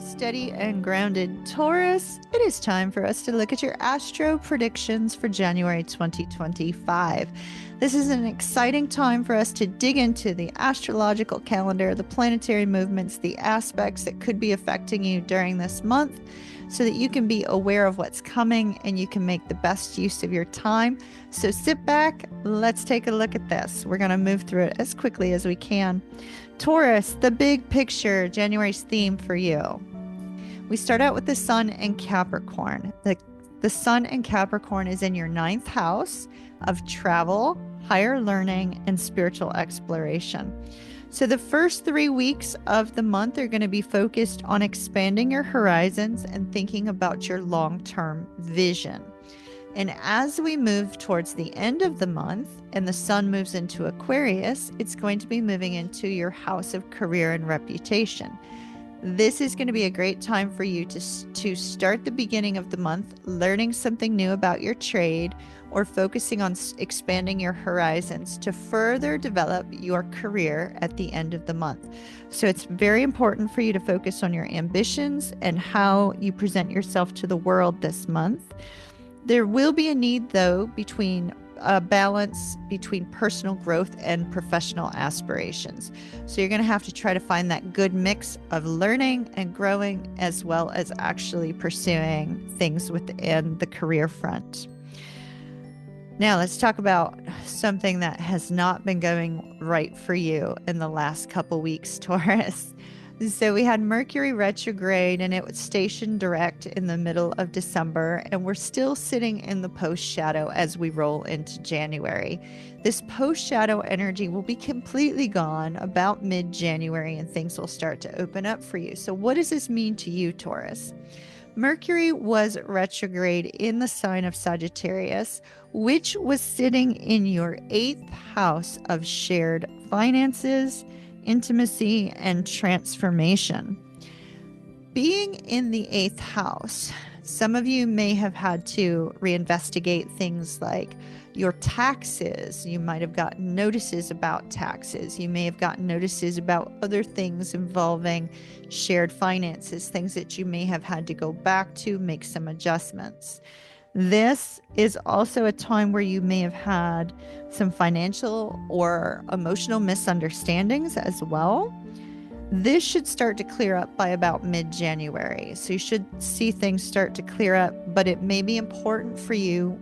steady and grounded Taurus, it is time for us to look at your astro predictions for January 2025. This is an exciting time for us to dig into the astrological calendar, the planetary movements, the aspects that could be affecting you during this month, so that you can be aware of what's coming and you can make the best use of your time. So sit back, let's take a look at this. We're going to move through it as quickly as we can. Taurus, the big picture, January's theme for you. We start out with the sun and Capricorn. The sun and Capricorn is in your 9th house of travel, higher learning, and spiritual exploration. So the first 3 weeks of the month are going to be focused on expanding your horizons and thinking about your long-term vision. And as we move towards the end of the month and the sun moves into Aquarius, it's going to be moving into your house of career and reputation. This is going to be a great time for you to start the beginning of the month learning something new about your trade or focusing on expanding your horizons to further develop your career at the end of the month. So it's very important for you to focus on your ambitions and how you present yourself to the world this month. There will be a need, though, between a balance between personal growth and professional aspirations. So you're going to have to try to find that good mix of learning and growing, as well as actually pursuing things within the career front. Now let's talk about something that has not been going right for you in the last couple weeks, Taurus. So we had Mercury retrograde and it was stationed direct in the middle of December, and we're still sitting in the post shadow as we roll into January. This post shadow energy will be completely gone about mid-January and things will start to open up for you. So what does this mean to you, Taurus? Mercury was retrograde in the sign of Sagittarius, which was sitting in your 8th house of shared finances, intimacy, and transformation. Being in the 8th house, some of you may have had to reinvestigate things like your taxes. You might have gotten notices about taxes. You may have gotten notices about other things involving shared finances, things that you may have had to go back to, make some adjustments. This is also a time where you may have had some financial or emotional misunderstandings as well. This should start to clear up by about mid-January. So you should see things start to clear up, but it may be important for you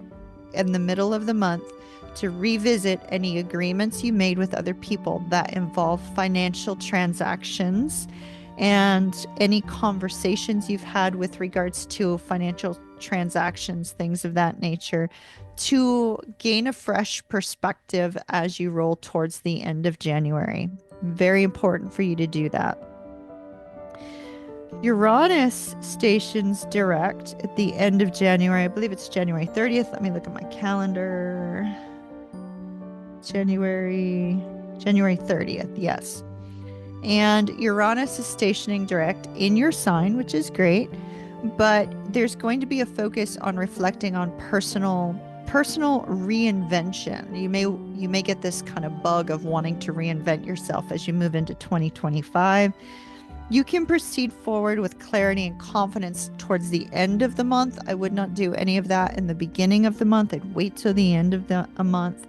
in the middle of the month to revisit any agreements you made with other people that involve financial transactions and any conversations you've had with regards to financial transactions, things of that nature, to gain a fresh perspective as you roll towards the end of January. Very important for you to do that. Uranus stations direct at the end of January. I believe it's January 30th. Let me look at my calendar. January 30th, yes. And Uranus is stationing direct in your sign, which is great, but there's going to be a focus on reflecting on personal reinvention. You may get this kind of bug of wanting to reinvent yourself as you move into 2025. You can proceed forward with clarity and confidence towards the end of the month. I would not do any of that in the beginning of the month. I'd wait till the end of a month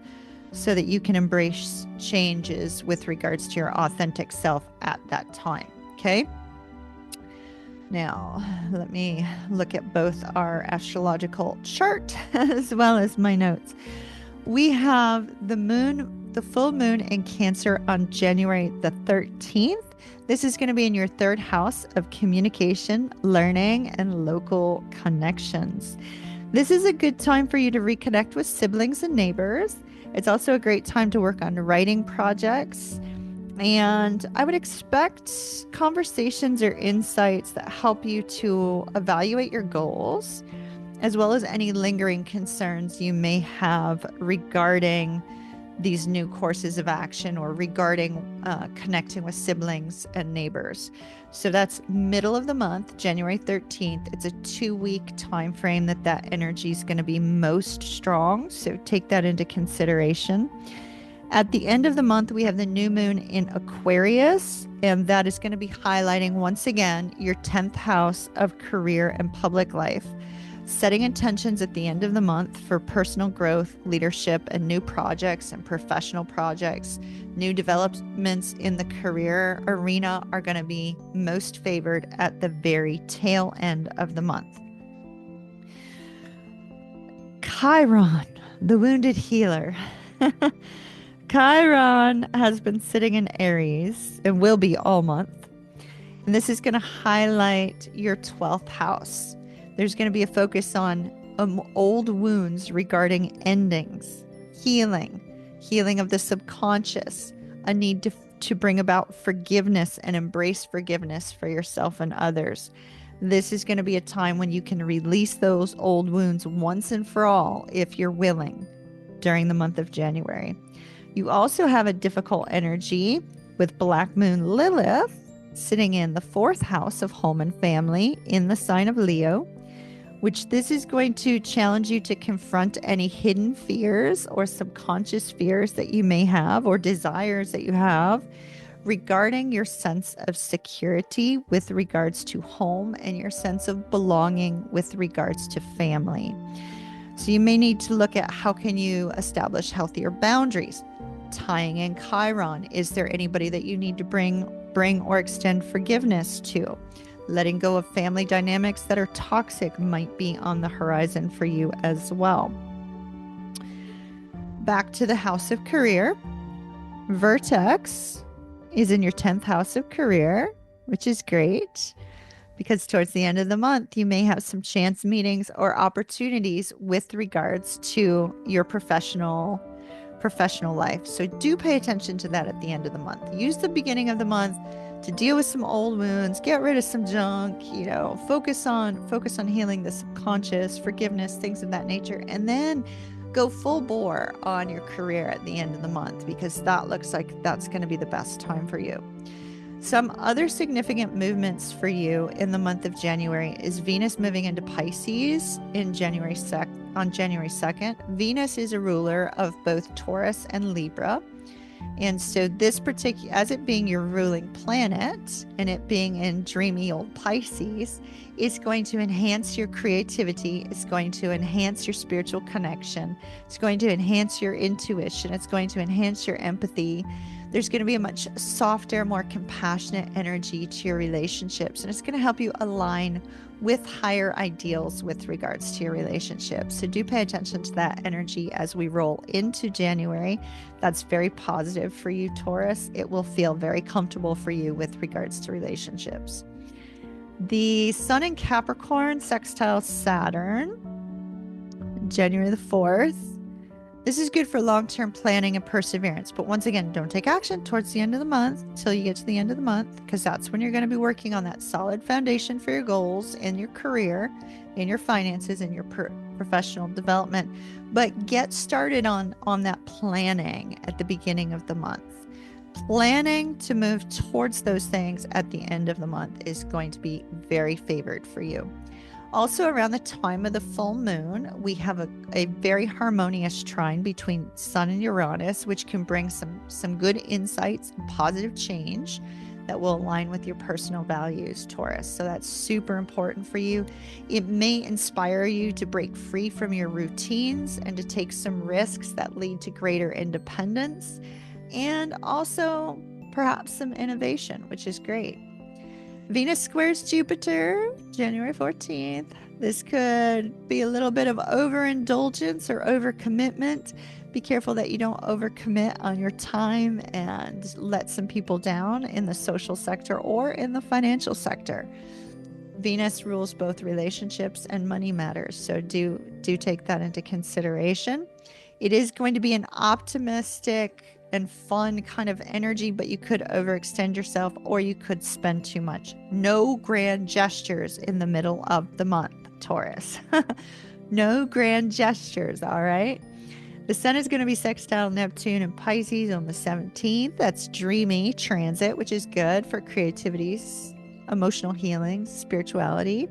so that you can embrace changes with regards to your authentic self at that time. Okay. Now, let me look at both our astrological chart as well as my notes. We have the full moon in Cancer on January the 13th. This is going to be in your 3rd house of communication, learning, and local connections. This is a good time for you to reconnect with siblings and neighbors. It's also a great time to work on writing projects. And I would expect conversations or insights that help you to evaluate your goals, as well as any lingering concerns you may have regarding these new courses of action or regarding connecting with siblings and neighbors. So that's middle of the month, January 13th. It's a 2-week time frame that energy is going to be most strong. So take that into consideration. At the end of the month, we have the new moon in Aquarius, and that is going to be highlighting once again your 10th house of career and public life. Setting intentions at the end of the month for personal growth, leadership, and new projects and professional projects. New developments in the career arena are going to be most favored at the very tail end of the month. Chiron, the wounded healer. Chiron has been sitting in Aries and will be all month. And this is going to highlight your 12th house. There's going to be a focus on old wounds regarding endings, healing of the subconscious, a need to bring about forgiveness and embrace forgiveness for yourself and others. This is going to be a time when you can release those old wounds once and for all, if you're willing, during the month of January. You also have a difficult energy with Black Moon Lilith sitting in the 4th house of home and family in the sign of Leo, which this is going to challenge you to confront any hidden fears or subconscious fears that you may have or desires that you have regarding your sense of security with regards to home and your sense of belonging with regards to family. So you may need to look at how can you establish healthier boundaries. Tying in Chiron, is there anybody that you need to bring or extend forgiveness to? Letting go of family dynamics that are toxic might be on the horizon for you as well. Back to the house of career. Vertex is in your 10th house of career, which is great because towards the end of the month, you may have some chance meetings or opportunities with regards to your professional life. So do pay attention to that at the end of the month. Use the beginning of the month to deal with some old wounds, get rid of some junk, focus on healing the subconscious, forgiveness, things of that nature, and then go full bore on your career at the end of the month, because that looks like that's going to be the best time for you. Some other significant movements for you in the month of January is Venus moving into Pisces on January 2nd. Venus is a ruler of both Taurus and Libra. And so this particular, as it being your ruling planet and it being in dreamy old Pisces, is going to enhance your creativity. It's going to enhance your spiritual connection. It's going to enhance your intuition. It's going to enhance your empathy. There's going to be a much softer, more compassionate energy to your relationships. And it's going to help you align with higher ideals with regards to your relationships. So do pay attention to that energy as we roll into January. That's very positive for you, Taurus. It will feel very comfortable for you with regards to relationships. The Sun in Capricorn sextile Saturn, January the 4th. This is good for long-term planning and perseverance. But once again, don't take action towards the end of the month until you get to the end of the month, because that's when you're going to be working on that solid foundation for your goals in your career, in your finances, and your professional development. But get started on that planning at the beginning of the month. Planning to move towards those things at the end of the month is going to be very favored for you. Also, around the time of the full moon, we have a very harmonious trine between Sun and Uranus, which can bring some good insights and positive change that will align with your personal values, Taurus. So that's super important for you. It may inspire you to break free from your routines and to take some risks that lead to greater independence, and also perhaps some innovation, which is great. Venus squares Jupiter, January 14th. This could be a little bit of overindulgence or overcommitment. Be careful that you don't overcommit on your time and let some people down in the social sector or in the financial sector. Venus rules both relationships and money matters, so do take that into consideration. It is going to be an optimistic and fun kind of energy, but you could overextend yourself or you could spend too much. No grand gestures in the middle of the month, Taurus. No grand gestures, all right? The Sun is going to be sextile Neptune and Pisces on the 17th. That's dreamy transit, which is good for creativity, emotional healing, spirituality.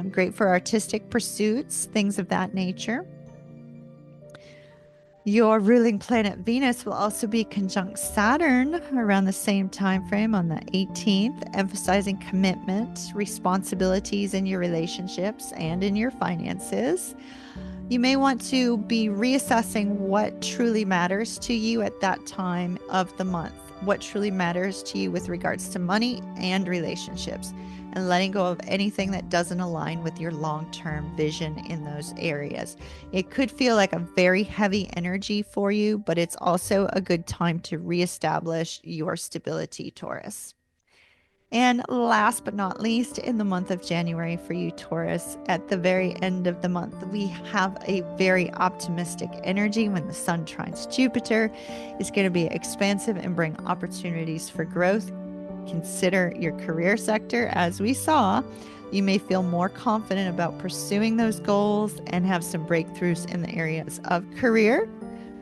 Great for artistic pursuits, things of that nature. Your ruling planet Venus will also be conjunct Saturn around the same time frame on the 18th, emphasizing commitment, responsibilities in your relationships and in your finances. You may want to be reassessing what truly matters to you at that time of the month, what truly matters to you with regards to money and relationships, and letting go of anything that doesn't align with your long-term vision in those areas. It could feel like a very heavy energy for you, but it's also a good time to reestablish your stability, Taurus. And last but not least, in the month of January for you, Taurus, at the very end of the month, we have a very optimistic energy when the sun trines Jupiter. It's going to be expansive and bring opportunities for growth. Consider your career sector. As we saw, you may feel more confident about pursuing those goals and have some breakthroughs in the areas of career,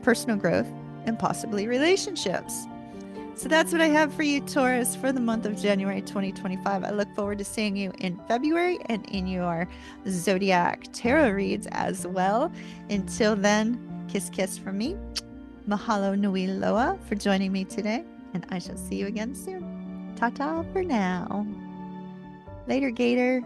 personal growth, and possibly relationships. So that's what I have for you, Taurus, for the month of January 2025. I look forward to seeing you in February and in your zodiac tarot reads as well. Until then, kiss, kiss from me. Mahalo nui loa for joining me today, and I shall see you again soon. Ta-ta for now. Later, Gator.